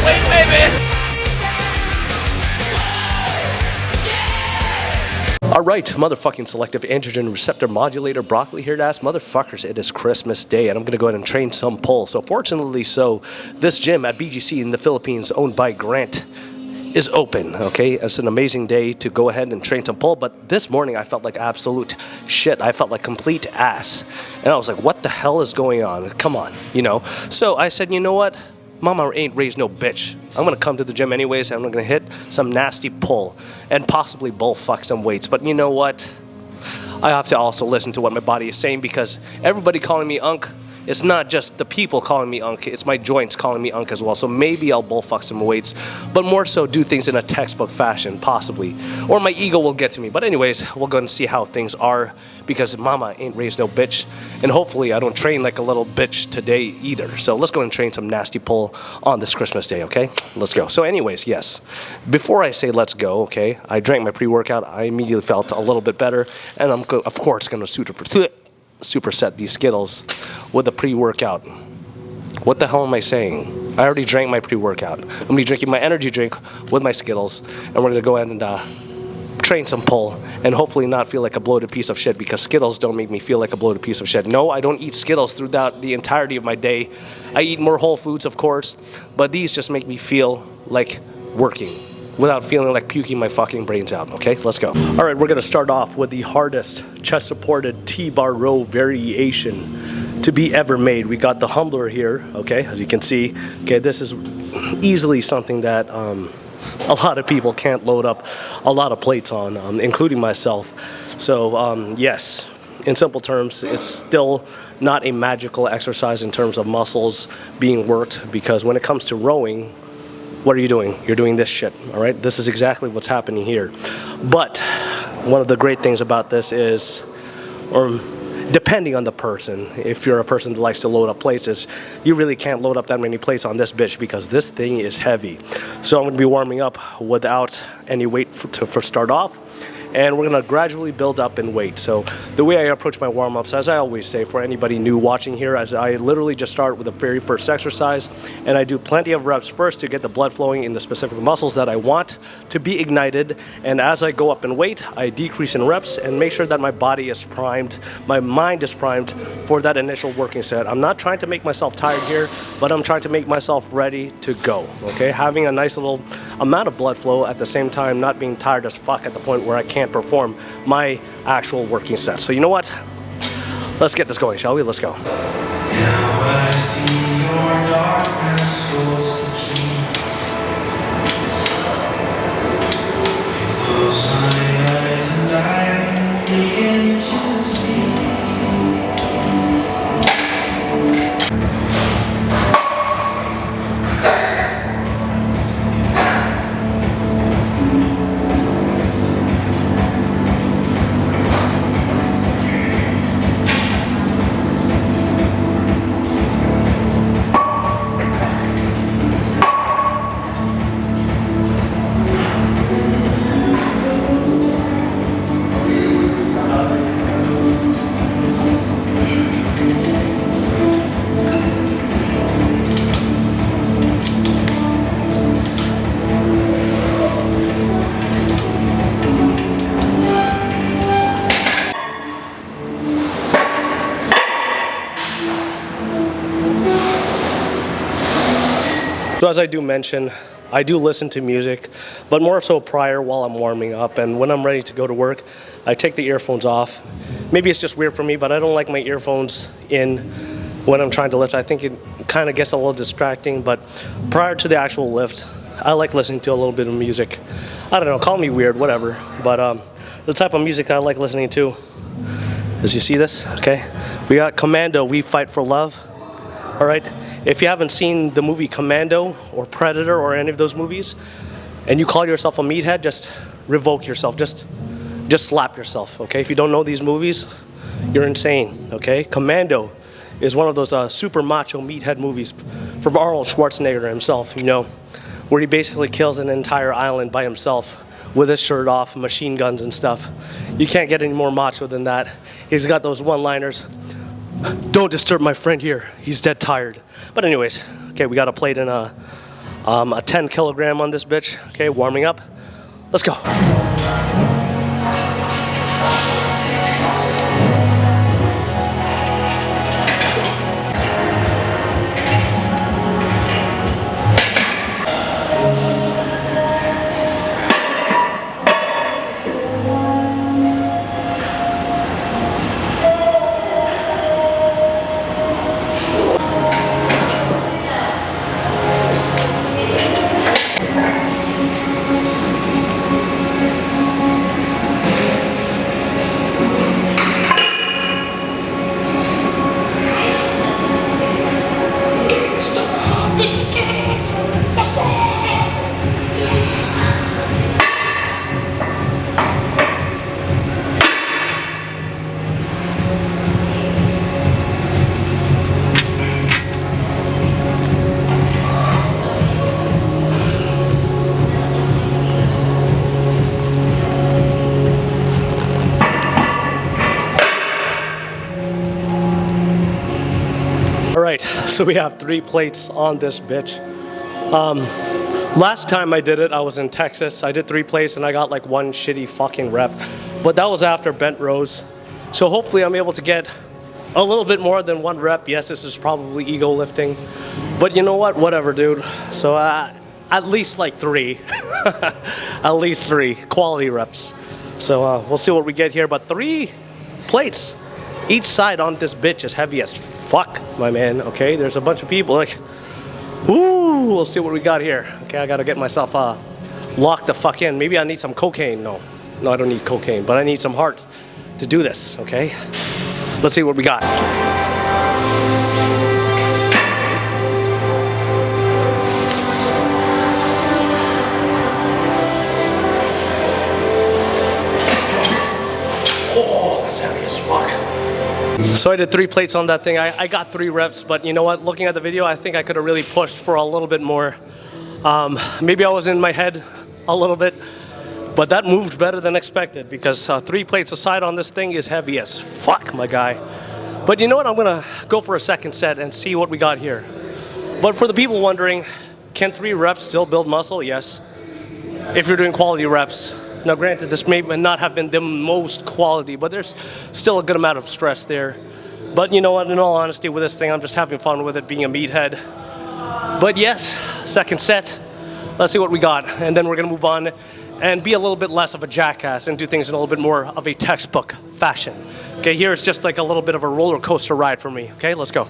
weight, baby. Alright, motherfucking selective androgen receptor modulator broccoli here to ask motherfuckers, it is Christmas Day and I'm gonna go ahead and train some pull. So fortunately this gym at BGC in the Philippines owned by Grant is open, okay? It's an amazing day to go ahead and train some pull, but this morning I felt like absolute shit. I felt like complete ass. And I was like, what the hell is going on? Come on, you know? So I said, you know what? Mama ain't raised no bitch. I'm gonna come to the gym anyways and I'm gonna hit some nasty pull and possibly bullfuck some weights. But you know what? I have to also listen to what my body is saying because everybody calling me unk, it's not just the people calling me unk, it's my joints calling me unk as well. So maybe I'll bullfuck some weights, but more so do things in a textbook fashion, possibly. Or my ego will get to me. But anyways, we'll go and see how things are because mama ain't raised no bitch. And hopefully I don't train like a little bitch today either. So let's go and train some nasty pull on this Christmas Day, okay? Let's go. So anyways, yes. Before I say let's go, okay, I drank my pre-workout. I immediately felt a little bit better. And I'm, of course, going to superset these Skittles with a pre-workout. What the hell am I saying? I already drank my pre-workout. I'm gonna be drinking my energy drink with my Skittles, and we're gonna go ahead and train some pull and hopefully not feel like a bloated piece of shit because Skittles don't make me feel like a bloated piece of shit. No, I don't eat Skittles throughout the entirety of my day. I eat more whole foods, of course, but these just make me feel like working without feeling like puking my fucking brains out, okay? Let's go. All right, we're gonna start off with the hardest chest-supported T-bar row variation to be ever made. We got the humbler here, okay, as you can see. Okay, this is easily something that a lot of people can't load up a lot of plates on, including myself. So, yes, in simple terms, it's still not a magical exercise in terms of muscles being worked because when it comes to rowing, what are you doing? You're doing this shit, all right? This is exactly what's happening here. But one of the great things about this is, or depending on the person, if you're a person that likes to load up plates, is you really can't load up that many plates on this bitch because this thing is heavy. So I'm gonna be warming up without any weight for start off. And we're gonna gradually build up in weight. So the way I approach my warm-ups, as I always say for anybody new watching here, as I literally just start with the very first exercise, and I do plenty of reps first to get the blood flowing in the specific muscles that I want to be ignited. And as I go up in weight, I decrease in reps and make sure that my body is primed, my mind is primed for that initial working set. I'm not trying to make myself tired here, but I'm trying to make myself ready to go, okay? Having a nice little amount of blood flow at the same time, not being tired as fuck at the point where I can't perform my actual working sets. So you know what? Let's get this going, shall we? Let's go. Now I see your darkness holds the key. You close my eyes and I begin to see. So as I do mention, I do listen to music, but more so prior while I'm warming up. And when I'm ready to go to work, I take the earphones off. Maybe it's just weird for me, but I don't like my earphones in when I'm trying to lift. I think it kind of gets a little distracting, but prior to the actual lift, I like listening to a little bit of music. I don't know, call me weird, whatever. But the type of music I like listening to, as you see this, okay? We got Commando, We Fight for Love, all right? If you haven't seen the movie Commando or Predator or any of those movies, and you call yourself a meathead, just revoke yourself, just slap yourself, okay? If you don't know these movies, you're insane, okay? Commando is one of those super macho meathead movies from Arnold Schwarzenegger himself, you know, where he basically kills an entire island by himself with his shirt off, machine guns and stuff. You can't get any more macho than that. He's got those one-liners. Don't disturb my friend here. He's dead tired. But anyways, okay, we got a plate and a A 10 kilogram on this bitch. Okay, warming up. Let's go. Alright, so we have 3 plates on this bitch. Last time I did it, I was in Texas. I did 3 plates and I got like 1 shitty fucking rep. But that was after bent rows. So hopefully I'm able to get a little bit more than 1 rep. Yes, this is probably ego lifting. But you know what? Whatever, dude. So at least like 3. At least 3 quality reps. So we'll see what we get here. But 3 plates. Each side on this bitch is heavy as fuck, my man. Okay, there's a bunch of people like, ooh, we'll see what we got here. Okay, I gotta get myself locked the fuck in. Maybe I need some cocaine. No, I don't need cocaine, but I need some heart to do this. Okay, let's see what we got. Oh, that's heavy as fuck. So I did 3 plates on that thing. I got 3 reps, but you know what? Looking at the video, I think I could have really pushed for a little bit more. Maybe I was in my head a little bit, but that moved better than expected because 3 plates aside on this thing is heavy as fuck, my guy. But you know what? I'm gonna go for a second set and see what we got here. But for the people wondering, can 3 reps still build muscle? Yes. If you're doing quality reps. Now granted, this may not have been the most quality, but there's still a good amount of stress there. But you know what, in all honesty with this thing, I'm just having fun with it, being a meathead. But yes, second set, let's see what we got. And then we're gonna move on and be a little bit less of a jackass and do things in a little bit more of a textbook fashion. Okay, here it's just like a little bit of a roller coaster ride for me. Okay, let's go.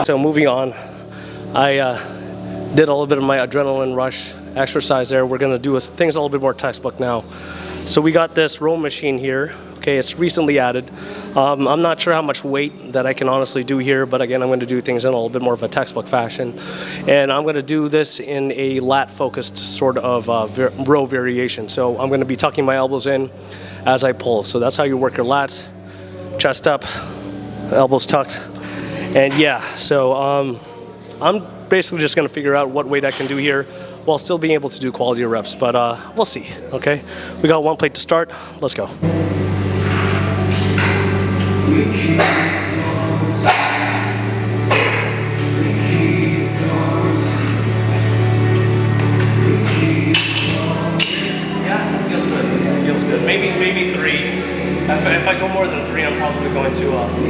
So moving on, I did a little bit of my adrenaline rush exercise there. We're gonna do things a little bit more textbook now. So we got this row machine here. Okay, it's recently added. I'm not sure how much weight that I can honestly do here, but again, I'm going to do things in a little bit more of a textbook fashion. And I'm going to do this in a lat-focused sort of row variation. So I'm going to be tucking my elbows in as I pull. So that's how you work your lats. Chest up, elbows tucked. And yeah, so I'm basically just going to figure out what weight I can do here while still being able to do quality reps. But we'll see, okay? We got 1 plate to start. Let's go. Yeah, feels good. Feels good. Maybe 3. If I go more than 3, I'm probably going to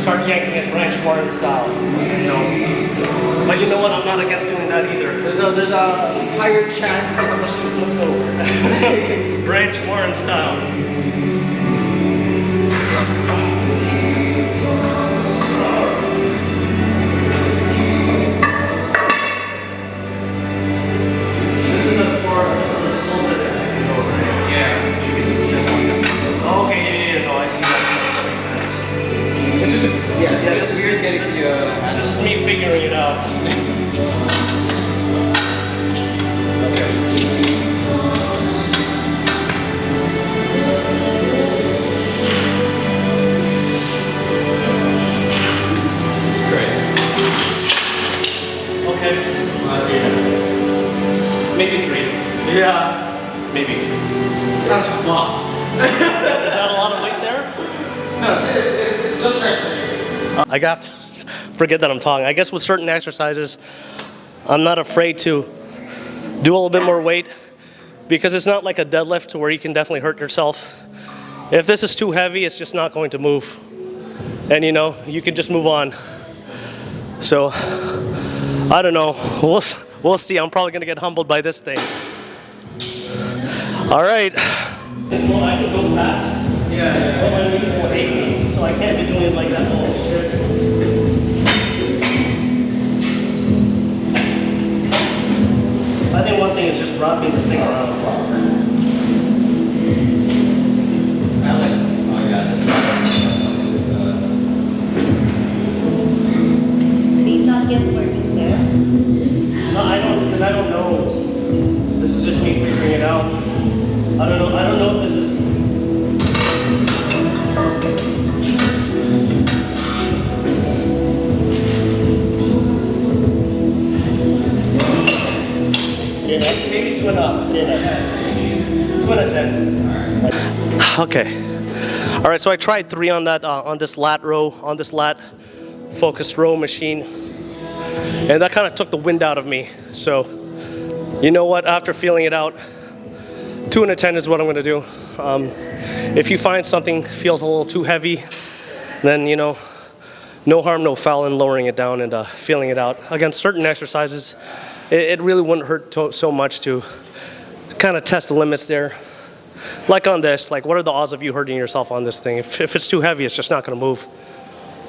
start yanking it branch warren style. You know. But you know what? I'm not against doing that either. There's a higher chance that the machine flips over. Branch warren style. This is me figuring it out. Okay. Jesus Christ. Okay. Maybe 3. I got to forget that I'm talking. I guess with certain exercises, I'm not afraid to do a little bit more weight because it's not like a deadlift where you can definitely hurt yourself. If this is too heavy, it's just not going to move. And you know, you can just move on. So, I don't know. We'll see. I'm probably going to get humbled by this thing. All right. Well, I can go fast. Yeah. So my knees will hate me, so I can't be doing it like that. Oh, shit. I think one thing is just wrapping this thing around the clock. Did not get working, sir? No, I don't, because I don't know. This is just me figuring it out. I don't know if this is. Yeah, maybe 2 and up. Yeah, 2 and a 10. Okay. All right, so I tried 3 on that, on this lat row, on this lat-focused row machine. And that kind of took the wind out of me. So, you know what, after feeling it out, 2 and a 10 is what I'm gonna do. If you find something feels a little too heavy, then, you know, no harm, no foul in lowering it down and feeling it out. Again, certain exercises, it really wouldn't hurt so much to kind of test the limits there. Like on this, like what are the odds of you hurting yourself on this thing? If it's too heavy, it's just not gonna move.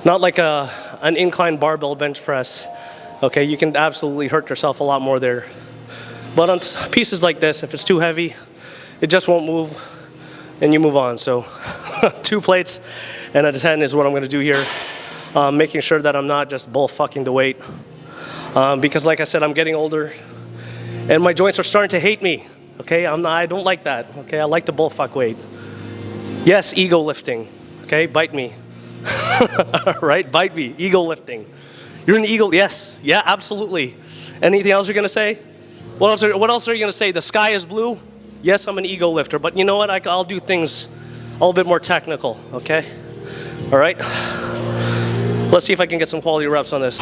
Not like an incline barbell bench press. Okay, you can absolutely hurt yourself a lot more there. But on pieces like this, if it's too heavy, it just won't move, and you move on. So 2 plates and a 10 is what I'm gonna do here. Making sure that I'm not just bull fucking the weight. Because like I said, I'm getting older, and my joints are starting to hate me. Okay, I don't like that. Okay, I like the bull fuck weight. Yes, ego lifting. Okay, bite me. Right, bite me. Ego lifting. You're an ego. Yes, yeah, absolutely. Anything else you're gonna say? What else are you gonna say? The sky is blue? Yes, I'm an ego lifter, but you know what? I'll do things a little bit more technical. Okay. All right. Let's see if I can get some quality reps on this.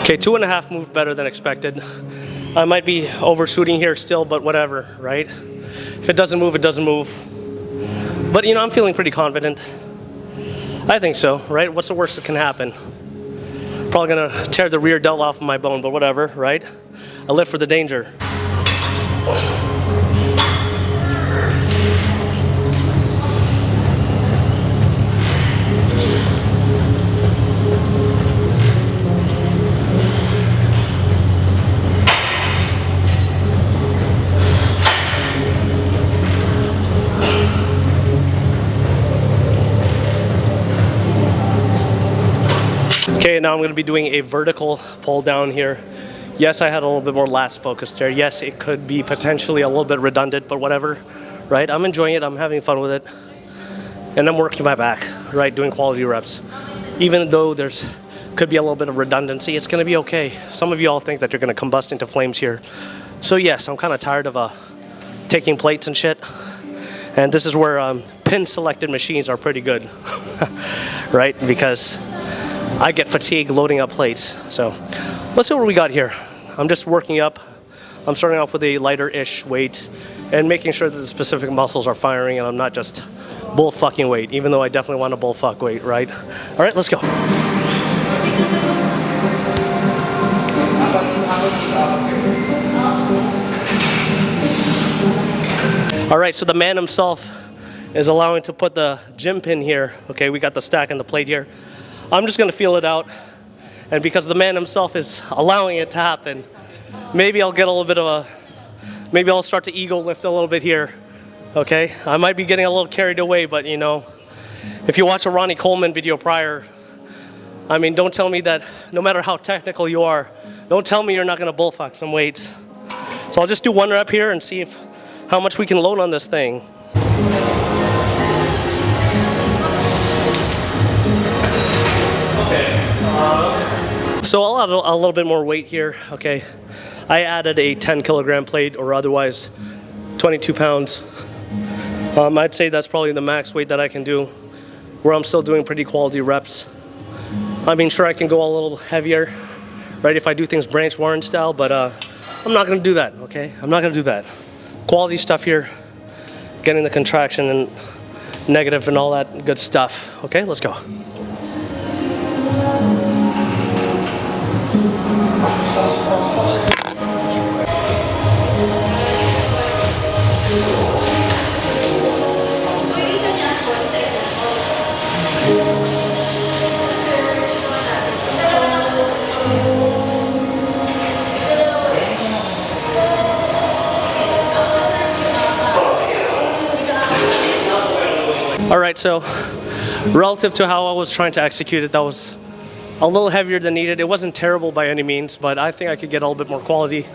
Okay, 2.5 moved better than expected. I might be overshooting here still, but whatever, right? If it doesn't move, it doesn't move. But you know, I'm feeling pretty confident. I think so, right? What's the worst that can happen? Probably gonna tear the rear delt off of my bone, but whatever, right? I live for the danger. Okay, now I'm going to be doing a vertical pull down here. Yes, I had a little bit more Lat-focused there. Yes, it could be potentially a little bit redundant, but whatever, right? I'm enjoying it. I'm having fun with it. And I'm working my back, right? Doing quality reps. Even though could be a little bit of redundancy, it's going to be okay. Some of you all think that you're going to combust into flames here. So yes, I'm kind of tired of taking plates and shit. And this is where pin selected machines are pretty good, right? Because I get fatigued loading up plates. So let's see what we got here. I'm just working up. I'm starting off with a lighter-ish weight and making sure that the specific muscles are firing and I'm not just bull fucking weight, even though I definitely want a bull fuck weight, right? All right, let's go. All right, so the man himself is allowing to put the gym pin here. Okay, we got the stack and the plate here. I'm just gonna feel it out. And because the man himself is allowing it to happen, maybe I'll get a little bit of a maybe I'll start to ego lift a little bit here, okay? I might be getting a little carried away, but you know, if you watch a Ronnie Coleman video prior, I mean, don't tell me that no matter how technical you are, don't tell me you're not gonna bullfuck some weights. So I'll just do one rep here and see how much we can load on this thing. So I'll add a little bit more weight here, okay? I added a 10 kilogram plate, or otherwise 22 pounds. I'd say that's probably the max weight that I can do, where I'm still doing pretty quality reps. I mean, sure, I can go a little heavier, right, if I do things branch Warren style, but I'm not gonna do that, okay? I'm not gonna do that. Quality stuff here, getting the contraction and negative and all that good stuff. Okay, let's go. All right, so relative to how I was trying to execute it, that was a little heavier than needed. It wasn't terrible by any means, but I think I could get a little bit more quality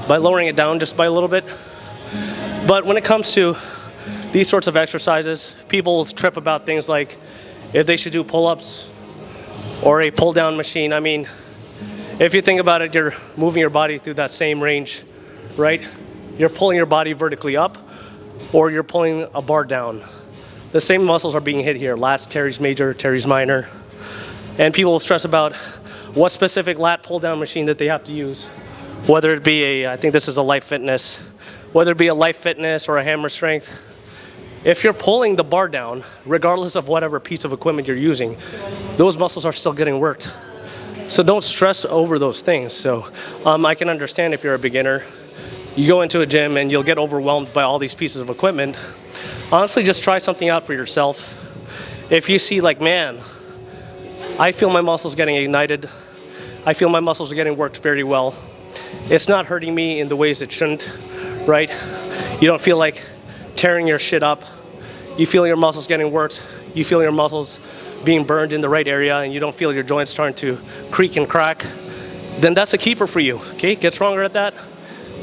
by lowering it down just by a little bit. But when it comes to these sorts of exercises, people trip about things like if they should do pull-ups or a pull-down machine. I mean, if you think about it, you're moving your body through that same range, right? You're pulling your body vertically up, or you're pulling a bar down. The same muscles are being hit here: lats, teres major, teres minor. And people will stress about what specific lat pull-down machine that they have to use. Whether it be I think this is a Life Fitness, whether it be a Life Fitness or a Hammer Strength. If you're pulling the bar down, regardless of whatever piece of equipment you're using, those muscles are still getting worked. So don't stress over those things. So I can understand if you're a beginner, you go into a gym and you'll get overwhelmed by all these pieces of equipment. Honestly, just try something out for yourself. If you see like, man, I feel my muscles getting ignited, I feel my muscles are getting worked very well, it's not hurting me in the ways it shouldn't, right? You don't feel like tearing your shit up, you feel your muscles getting worked, you feel your muscles being burned in the right area, and you don't feel your joints starting to creak and crack, then that's a keeper for you, okay? Get stronger at that,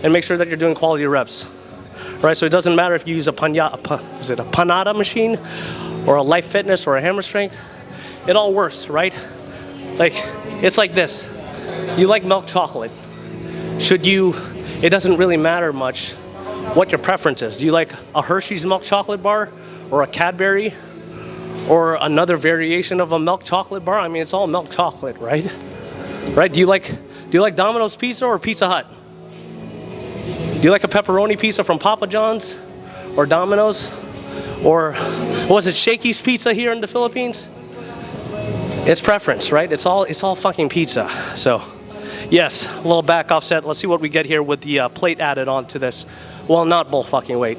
and make sure that you're doing quality reps. Right, so it doesn't matter if you use a Panada machine or a Life Fitness or a Hammer Strength, it all works, right? Like, it's like this. You like milk chocolate. It doesn't really matter much what your preference is. Do you like a Hershey's milk chocolate bar or a Cadbury or another variation of a milk chocolate bar? I mean, it's all milk chocolate, right? Right? Do you like Domino's pizza or Pizza Hut? Do you like a pepperoni pizza from Papa John's or Domino's? Or was it Shakey's Pizza here in the Philippines? It's preference, right? It's all fucking pizza. So yes, a little back offset. Let's see what we get here with the plate added on to this. Well, not bull fucking weight.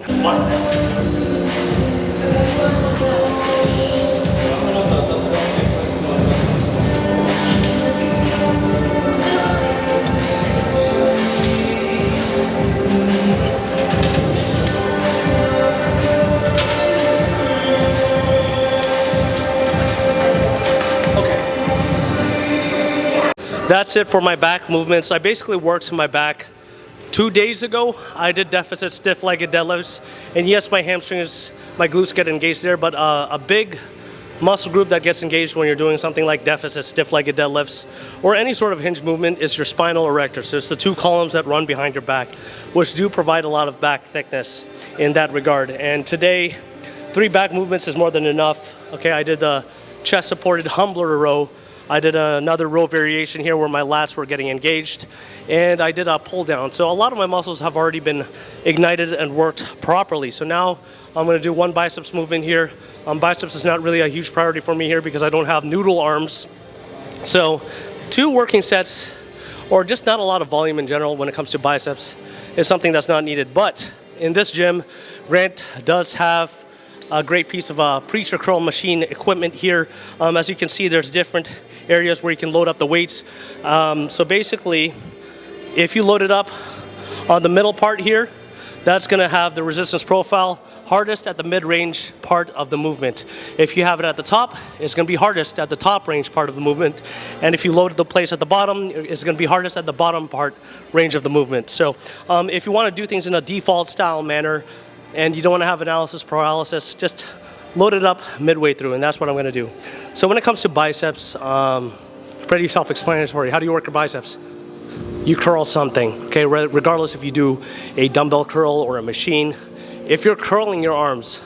That's it for my back movements. I basically worked my back 2 days ago. I did deficit stiff-legged deadlifts, and yes, my hamstrings, my glutes get engaged there, but a big muscle group that gets engaged when you're doing something like deficit stiff-legged deadlifts or any sort of hinge movement is your spinal erector. So it's the two columns that run behind your back, which do provide a lot of back thickness in that regard. And today, 3 back movements is more than enough. Okay, I did the chest-supported humbler row. I did another row variation here where my lats were getting engaged, and I did a pull down. So a lot of my muscles have already been ignited and worked properly. So now I'm gonna do one biceps movement here. Biceps is not really a huge priority for me here because I don't have noodle arms. So 2 working sets, or just not a lot of volume in general when it comes to biceps, is something that's not needed. But in this gym, Grant does have a great piece of preacher curl machine equipment here. As you can see, there's different areas where you can load up the weights. So basically, if you load it up on the middle part here, that's going to have the resistance profile hardest at the mid-range part of the movement. If you have it at the top, it's going to be hardest at the top range part of the movement. And if you load the place at the bottom, it's going to be hardest at the bottom part range of the movement. So if you want to do things in a default style manner and you don't want to have analysis paralysis, just load it up midway through, and that's what I'm going to do. So when it comes to biceps, pretty self-explanatory. How do you work your biceps? You curl something, okay? Regardless if you do a dumbbell curl or a machine, if you're curling your arms,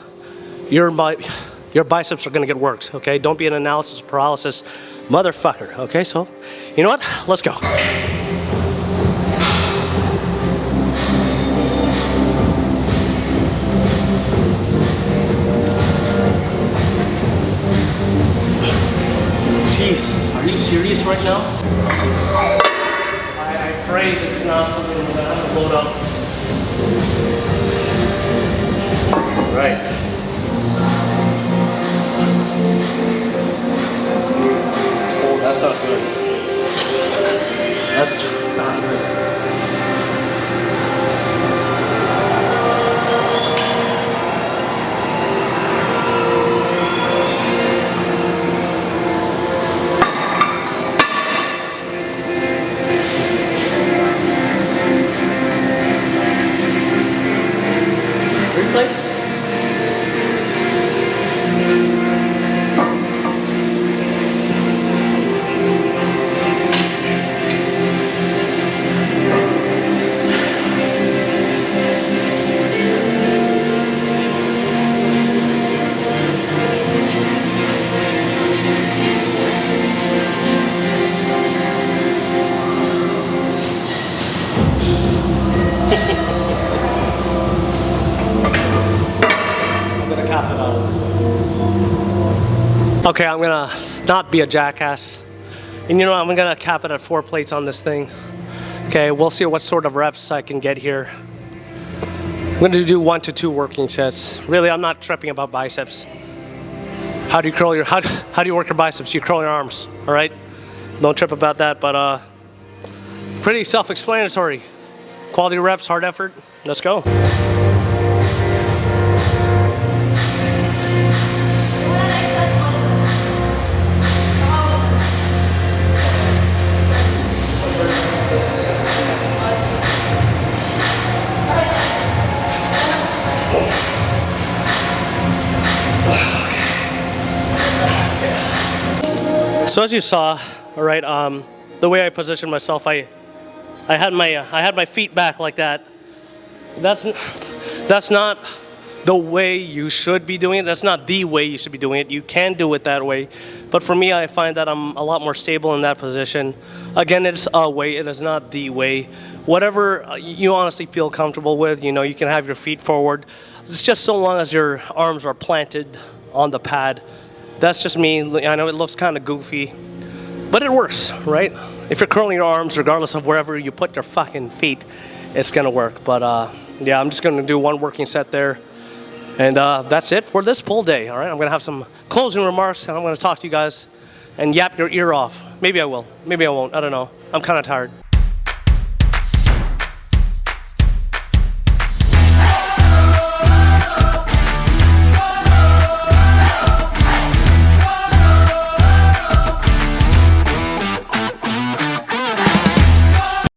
your biceps are gonna get worked, okay? Don't be an analysis paralysis motherfucker, okay? So, you know what? Let's go. Jesus, are you serious right now? I pray this is not something that I have to load up. Right. Oh, that's not good. That's not good. Replace. Okay, I'm gonna not be a jackass. And you know what, I'm gonna cap it at 4 plates on this thing. Okay, we'll see what sort of reps I can get here. I'm gonna do 1 to 2 working sets. Really, I'm not tripping about biceps. How do you curl your, how do you work your biceps? You curl your arms, all right? Don't trip about that, but pretty self-explanatory. Quality reps, hard effort, let's go. So as you saw, all right, the way I positioned myself, I had my feet back like that. That's not the way you should be doing it. That's not the way you should be doing it. You can do it that way, but for me, I find that I'm a lot more stable in that position. Again, it's a way. It is not the way. Whatever you honestly feel comfortable with, you know, you can have your feet forward. It's just so long as your arms are planted on the pad. That's just me. I know it looks kind of goofy, but it works, right? If you're curling your arms, regardless of wherever you put your fucking feet, it's gonna work. But yeah, I'm just gonna do 1 working set there, and that's it for this pull day. All right, I'm gonna have some closing remarks, and I'm gonna talk to you guys and yap your ear off. Maybe I will, maybe I won't. I don't know. I'm kind of tired.